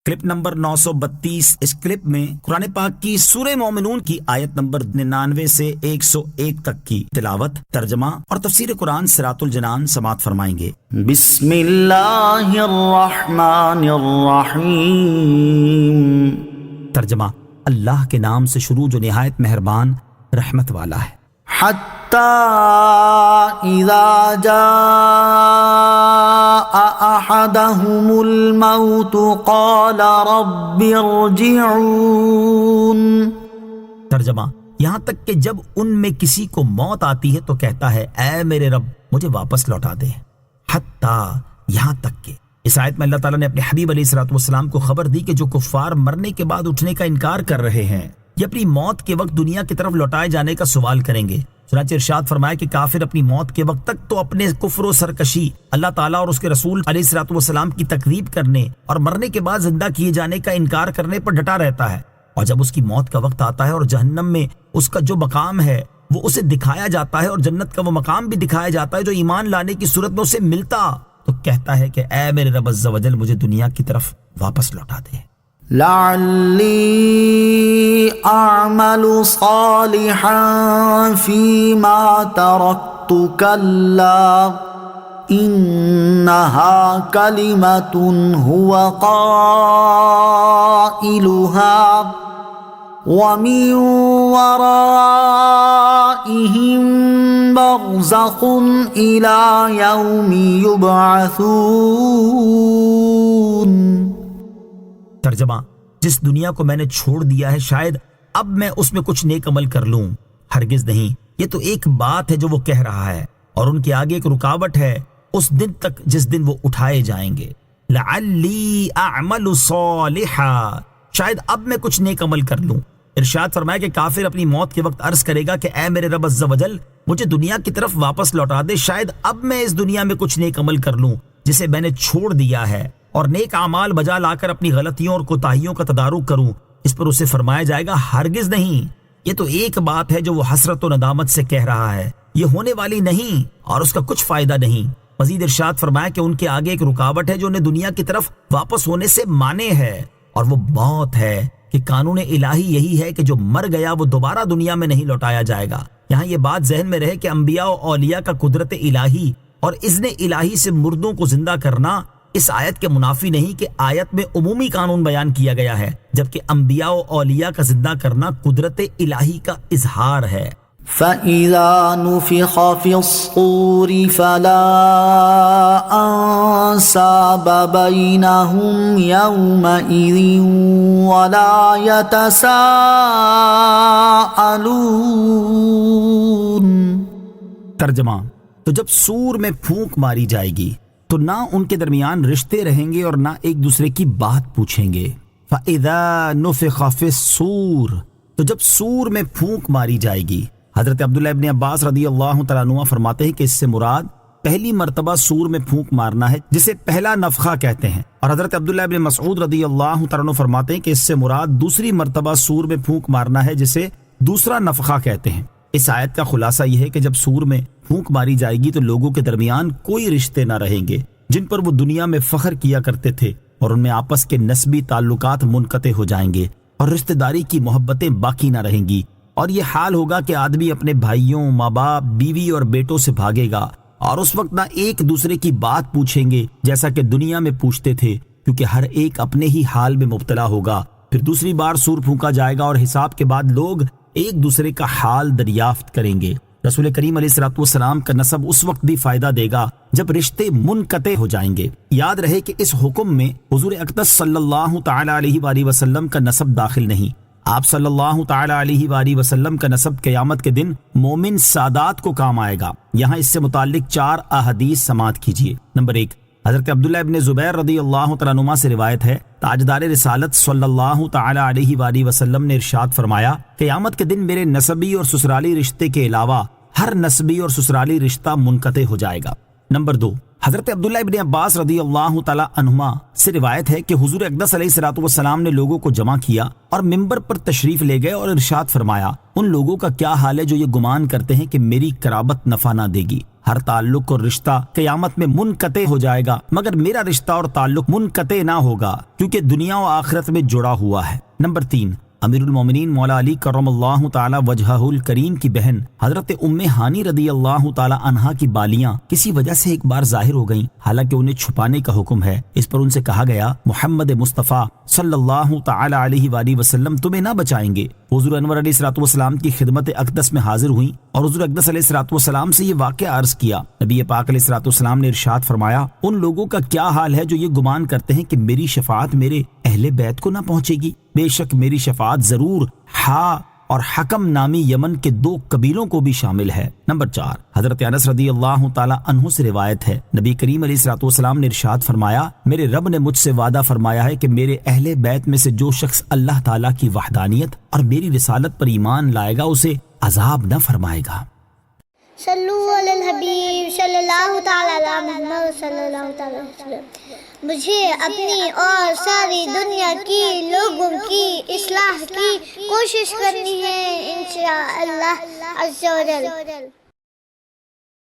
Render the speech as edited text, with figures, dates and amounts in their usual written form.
Clip number 932۔ اس clip میں قرآن پاک کی سورہ مومنون کی آیت نمبر 99 سے 101 تک کی تلاوت، ترجمہ اور تفسیر قرآن صراط الجنان سماعت فرمائیں گے۔ بسم اللہ الرحمن الرحیم۔ ترجمہ: اللہ کے نام سے شروع جو نہایت مہربان رحمت والا ہے۔ حتی اذا جاء احدهم الموت قال رب ارجعون۔ ترجمہ: یہاں تک کہ جب ان میں کسی کو موت آتی ہے تو کہتا ہے اے میرے رب مجھے واپس لوٹا دے۔ حتی، یہاں تک کہ۔ اس آیت میں اللہ تعالیٰ نے اپنے حبیب علیہ الصلوۃ والسلام کو خبر دی کہ جو کفار مرنے کے بعد اٹھنے کا انکار کر رہے ہیں یہ اپنی موت کے وقت دنیا کی طرف لوٹائے جانے کا سوال کریں گے۔ چنانچہ ارشاد فرمایا کہ کافر اپنی موت کے وقت تک تو اپنے کفر و سرکشی، اللہ تعالیٰ اور اس کے رسول علیہ الصلوۃ والسلام کی تکذیب کرنے اور مرنے کے بعد زندہ کیے جانے کا انکار کرنے پر ڈٹا رہتا ہے، اور جب اس کی موت کا وقت آتا ہے اور جہنم میں اس کا جو مقام ہے وہ اسے دکھایا جاتا ہے اور جنت کا وہ مقام بھی دکھایا جاتا ہے جو ایمان لانے کی صورت میں اسے ملتا، تو کہتا ہے کہ اے میرے رب عز و جل مجھے دنیا کی طرف واپس لوٹا دے۔ لعلی اعمل صالحا فیما ترکت کلا انہا کلمۃ هو قائلها ومن ورائهم برزخ الى یوم یبعثون۔ ترجمہ: جس دنیا کو میں نے چھوڑ دیا ہے شاید اب میں اس میں کچھ نیک عمل کر لوں، ہرگز نہیں، یہ تو ایک بات ہے جو وہ کہہ رہا ہے اور ان کے آگے ایک رکاوٹ ہے اس دن تک جس دن وہ اٹھائے جائیں گے۔ لعلی اعمل صالحا، شاید اب میں کچھ نیک عمل کر لوں۔ ارشاد فرمایا کہ کافر اپنی موت کے وقت عرض کرے گا کہ اے میرے رب عز و جل مجھے دنیا کی طرف واپس لوٹا دے، شاید اب میں اس دنیا میں کچھ نیک عمل کر لوں جسے میں نے چھوڑ دیا ہے، اور نیک اعمال بجا لا کر اپنی غلطیوں اور کوتاہیوں کا تدارک کروں۔ اس پر اسے فرمایا جائے گا ہرگز نہیں، یہ تو ایک بات ہے جو وہ حسرت و ندامت سے کہہ رہا ہے، یہ ہونے والی نہیں اور اس کا کچھ فائدہ نہیں۔ مزید ارشاد فرمایا کہ ان کے آگے ایک رکاوٹ ہے جو انہیں دنیا کی طرف واپس ہونے سے مانے ہے، اور وہ موت ہے کہ قانون الہی یہی ہے کہ جو مر گیا وہ دوبارہ دنیا میں نہیں لوٹایا جائے گا۔ یہاں یہ بات ذہن میں رہے کہ انبیاء و اولیاء کا قدرت الہی اور اذن الہی سے مردوں کو زندہ کرنا اس آیت کے منافی نہیں کہ آیت میں عمومی قانون بیان کیا گیا ہے، جبکہ انبیاء و اولیاء کا زندہ کرنا قدرت الہی کا اظہار ہے۔ فَإِذَا نُفِخَ فِي الصُّورِ فَلَا أَنْسَابَ بَيْنَهُمْ يَوْمَئِذٍ وَلَا يَتَسَاءَلُونَ۔ ترجمہ: تو جب سور میں پھونک ماری جائے گی تو نہ ان کے درمیان رشتے رہیں گے اور نہ ایک دوسرے کی بات پوچھیں گے۔ فَإِذَا نُفِخَ فِي الصُّورِ، تو جب سور میں پھونک ماری جائے گی۔ حضرت عبداللہ ابن عباس رضی اللہ تعالیٰ عنہ فرماتے ہیں کہ اس سے مراد پہلی مرتبہ سور میں پھونک مارنا ہے جسے پہلا نفخہ کہتے ہیں، اور حضرت عبداللہ ابن مسعود رضی اللہ تعالیٰ عنہ فرماتے ہیں کہ اس سے مراد دوسری مرتبہ سور میں پھونک مارنا ہے جسے دوسرا نفخہ کہتے ہیں۔ اس آیت کا خلاصہ یہ ہے کہ جب سور میں پھونک ماری جائے گی تو لوگوں کے درمیان کوئی رشتے نہ رہیں گے جن پر وہ دنیا میں فخر کیا کرتے تھے، اور ان میں آپس کے نسبی تعلقات منقطع ہو جائیں گے اور رشتہ داری کی محبتیں باقی نہ رہیں گی، اور یہ حال ہوگا کہ آدمی اپنے بھائیوں، ماں باپ، بیوی اور بیٹوں سے بھاگے گا، اور اس وقت نہ ایک دوسرے کی بات پوچھیں گے جیسا کہ دنیا میں پوچھتے تھے، کیونکہ ہر ایک اپنے ہی حال میں مبتلا ہوگا۔ پھر دوسری بار سور پھونکا جائے گا اور حساب کے بعد لوگ ایک دوسرے کا حال دریافت کریں گے۔ رسول کریم علیہ الصلوۃ والسلام کا نسب اس وقت بھی فائدہ دے گا جب رشتے منقطع ہو جائیں گے۔ یاد رہے کہ اس حکم میں حضور اقدس صلی اللہ تعالی علیہ وآلہ وسلم کا نسب داخل نہیں۔ آپ صلی اللہ تعالی علیہ وآلہ وسلم کا نسب قیامت کے دن مومن سادات کو کام آئے گا۔ یہاں اس سے متعلق 4 احادیث سماعت کیجیے۔ نمبر 1، حضرت عبداللہ ابن زبیر رضی اللہ تعالیٰ عنہ سے روایت ہے، تاجدار رسالت صلی اللہ تعالی علیہ وآلہ وسلم نے ارشاد فرمایا، قیامت کے دن میرے نسبی اور سسرالی رشتے کے علاوہ ہر نسبی اور سسرالی رشتہ منقطع ہو جائے گا۔ نمبر 2، حضرت عبداللہ ابن عباس رضی اللہ تعالی عنہما سے روایت ہے کہ حضور اقدس علیہ الصلوۃ والسلام نے لوگوں کو جمع کیا اور ممبر پر تشریف لے گئے اور ارشاد فرمایا، ان لوگوں کا کیا حال ہے جو یہ گمان کرتے ہیں کہ میری قرابت نفع نہ دے گی، ہر تعلق اور رشتہ قیامت میں منقطع ہو جائے گا، مگر میرا رشتہ اور تعلق منقطع نہ ہوگا، کیونکہ دنیا و آخرت میں جڑا ہوا ہے۔ نمبر 3، امیر المومنین مولا علی کرم اللہ تعالی وجہہ الکریم کی بہن حضرت ام ہانی رضی اللہ تعالی عنہا کی بالیاں کسی وجہ سے ایک بار ظاہر ہو گئیں، حالانکہ انہیں چھپانے کا حکم ہے۔ اس پر ان سے کہا گیا محمد مصطفیٰ صلی اللہ تعالی علیہ وآلہ وسلم تمہیں نہ بچائیں گے۔ حضور انور علیہ الصلوۃ والسلام کی خدمت اقدس میں حاضر ہوئیں اور حضور اقدس علیہ الصلوۃ والسلام سے یہ واقعہ عرض کیا۔ نبی پاک علیہ الصلوۃ والسلام نے ارشاد فرمایا، ان لوگوں کا کیا حال ہے جو یہ گمان کرتے ہیں کہ میری شفاعت میرے اہل بیت کو نہ پہنچے گی؟ بے شک میری شفاعت ضرور ہا اور حکم نامی یمن کے 2 قبیلوں کو بھی شامل ہے۔ نمبر 4، حضرت انس رضی اللہ تعالی عنہ سے روایت ہے، نبی کریم علیہ الصلوۃ والسلام نے ارشاد فرمایا، میرے رب نے مجھ سے وعدہ فرمایا ہے کہ میرے اہل بیت میں سے جو شخص اللہ تعالیٰ کی وحدانیت اور میری رسالت پر ایمان لائے گا اسے عذاب نہ فرمائے گا۔ صلو علی الحبیب صلی اللہ تعالی علی محمد صلی اللہ تعالی علیہ وسلم۔ مجھے اپنی اور ساری دنیا کی لوگوں کی اصلاح کی کوشش کرنی ہے انشاءاللہ عز و جل۔